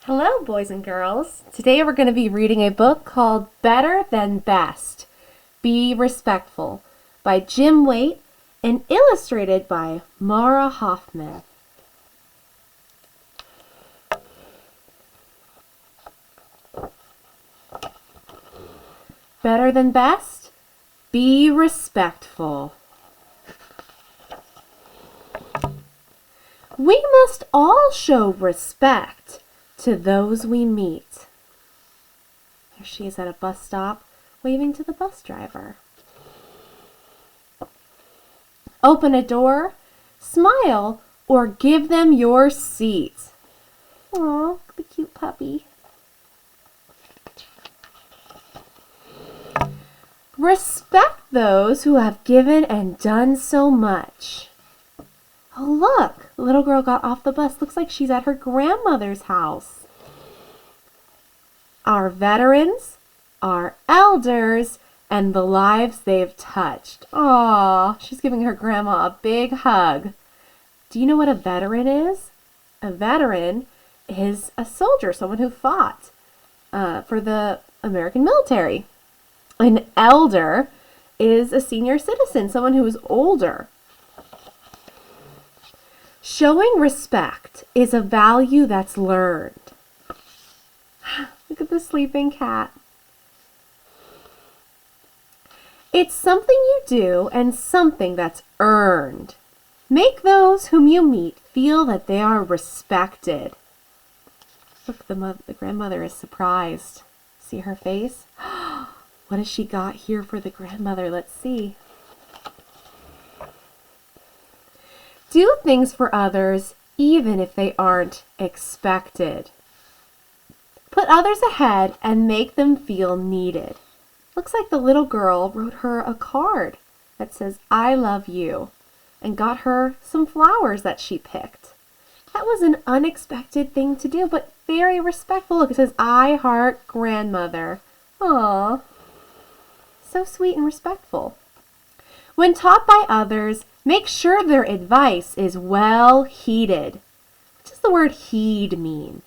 Hello, boys and girls. Today we're going to be reading a book called Better Than Best, Be Respectful by Jim Waite and illustrated by Mara Hoffman. Better than best, be respectful. We must all show respect to those we meet. There she is at a bus stop, waving to the bus driver. Open a door, smile, or give them your seat. Aw, the cute puppy. Respect those who have given and done so much. Oh, look, the little girl got off the bus. Looks like she's at her grandmother's house. Our veterans, our elders, and the lives they've touched. Aw, she's giving her grandma a big hug. Do you know what a veteran is? A veteran is a soldier, someone who fought for the American military. An elder is a senior citizen, someone who is older. Showing respect is a value that's learned. Look at the sleeping cat. It's something you do and something that's earned. Make those whom you meet feel that they are respected. Look, the grandmother is surprised. See her face? What has she got here for the grandmother? Let's see. Do things for others even if they aren't expected. Put others ahead and make them feel needed. Looks like the little girl wrote her a card that says, I love you, and got her some flowers that she picked. That was an unexpected thing to do, but very respectful. Look, it says, I heart grandmother. Aww. So sweet and respectful. When taught by others, make sure their advice is well heeded. What does the word heed mean?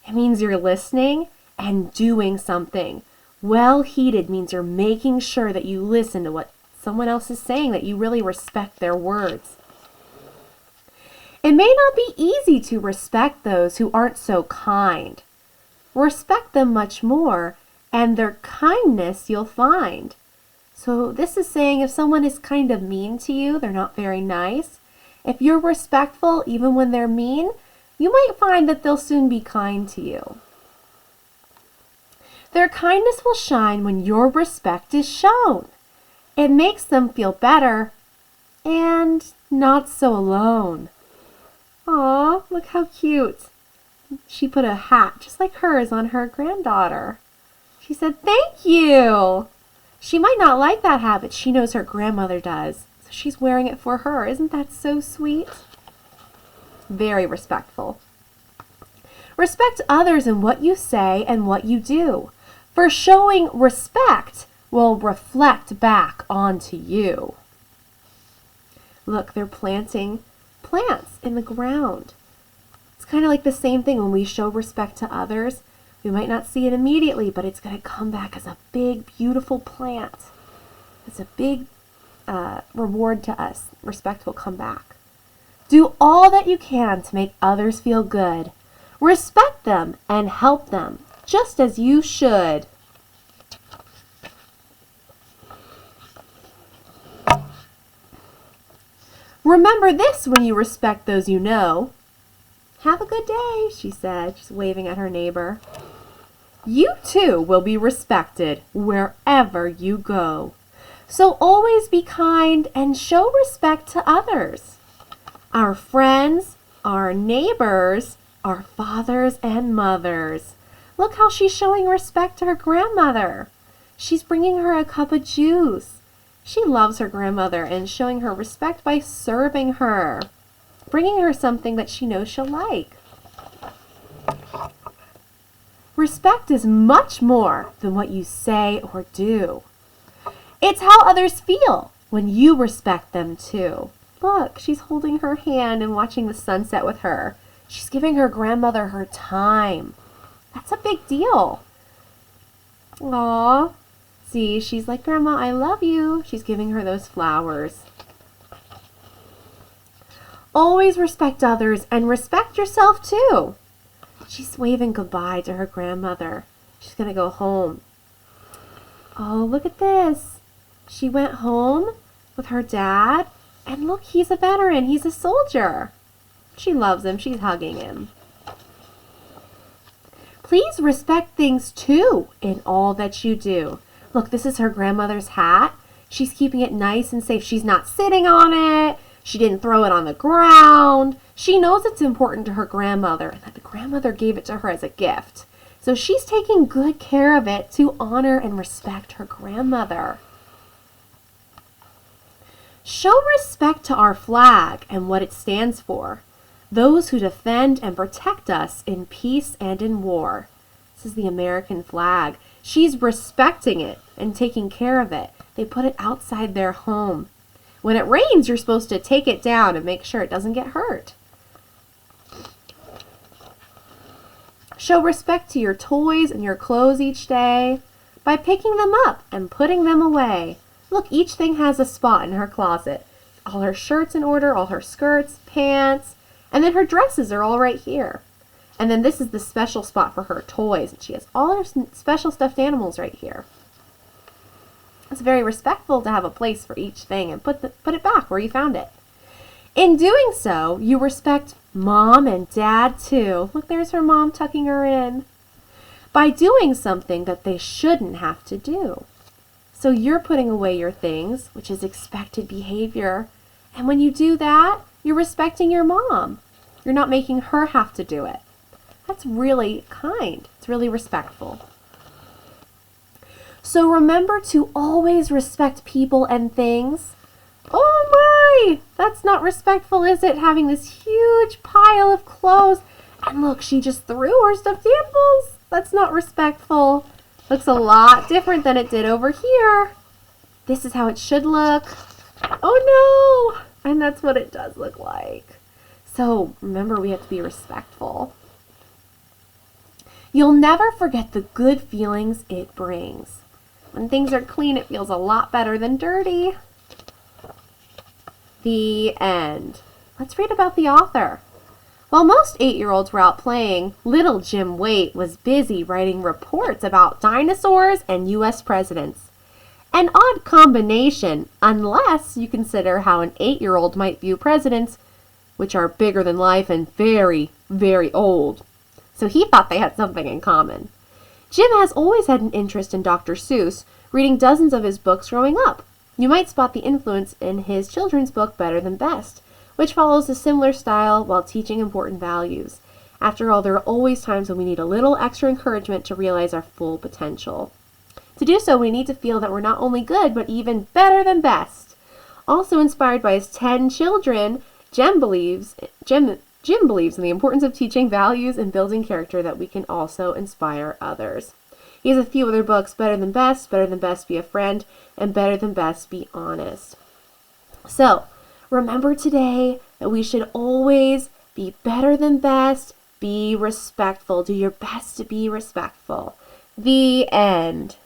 It means you're listening and doing something. Well heeded means you're making sure that you listen to what someone else is saying, that you really respect their words. It may not be easy to respect those who aren't so kind. Respect them much more, and their kindness you'll find. So this is saying if someone is kind of mean to you, they're not very nice. If you're respectful, even when they're mean, you might find that they'll soon be kind to you. Their kindness will shine when your respect is shown. It makes them feel better and not so alone. Aw, look how cute. She put a hat just like hers on her granddaughter. She said, thank you. She might not like that hat, but she knows her grandmother does. So she's wearing it for her. Isn't that so sweet? Very respectful. Respect others in what you say and what you do. For showing respect will reflect back onto you. Look, they're planting plants in the ground. It's kind of like the same thing when we show respect to others. We might not see it immediately, but it's going to come back as a big, beautiful plant. It's a big reward to us. Respect will come back. Do all that you can to make others feel good. Respect them and help them, just as you should. Remember this when you respect those you know. Have a good day, she said, just waving at her neighbor. You too will be respected wherever you go. So always be kind and show respect to others. Our friends, our neighbors, our fathers and mothers. Look how she's showing respect to her grandmother. She's bringing her a cup of juice. She loves her grandmother and showing her respect by serving her, bringing her something that she knows she'll like. Respect is much more than what you say or do. It's how others feel when you respect them too. Look, she's holding her hand and watching the sunset with her. She's giving her grandmother her time. That's a big deal. Aw. See, she's like, Grandma, I love you. She's giving her those flowers. Always respect others and respect yourself too. She's waving goodbye to her grandmother. She's going to go home. Oh, look at this. She went home with her dad. And look, he's a veteran. He's a soldier. She loves him. She's hugging him. Please respect things too in all that you do. Look, this is her grandmother's hat. She's keeping it nice and safe. She's not sitting on it. She didn't throw it on the ground. She knows it's important to her grandmother and that the grandmother gave it to her as a gift. So she's taking good care of it to honor and respect her grandmother. Show respect to our flag and what it stands for. Those who defend and protect us in peace and in war. This is the American flag. She's respecting it and taking care of it. They put it outside their home. When it rains, you're supposed to take it down and make sure it doesn't get hurt. Show respect to your toys and your clothes each day by picking them up and putting them away. Look, each thing has a spot in her closet. All her shirts in order, all her skirts, pants, and then her dresses are all right here. And then this is the special spot for her toys. And she has all her special stuffed animals right here. It's very respectful to have a place for each thing and put it back where you found it. In doing so, you respect Mom and Dad too. Look, there's her mom tucking her in. By doing something that they shouldn't have to do. So you're putting away your things, which is expected behavior. And when you do that, you're respecting your mom. You're not making her have to do it. That's really kind. It's really respectful. So remember to always respect people and things. Oh my! That's not respectful, is it? Having this huge pile of clothes. And look, she just threw her stuffed animals. That's not respectful. Looks a lot different than it did over here. This is how it should look. Oh no! And that's what it does look like. So remember, we have to be respectful. You'll never forget the good feelings it brings. When things are clean, it feels a lot better than dirty. The end. Let's read about the author. While most 8-year-olds were out playing, little Jim Waite was busy writing reports about dinosaurs and U.S. presidents. An odd combination, unless you consider how an 8-year-old might view presidents, which are bigger than life and very, very old. So he thought they had something in common. Jim has always had an interest in Dr. Seuss, reading dozens of his books growing up. You might spot the influence in his children's book Better Than Best, which follows a similar style while teaching important values. After all, there are always times when we need a little extra encouragement to realize our full potential. To do so, we need to feel that we're not only good, but even better than best. Also inspired by his 10 children, Jim believes in the importance of teaching values and building character that we can also inspire others. He has a few other books, Better Than Best, Be a Friend, and Better Than Best, Be Honest. So, remember today that we should always be better than best, be respectful. Do your best to be respectful. The end.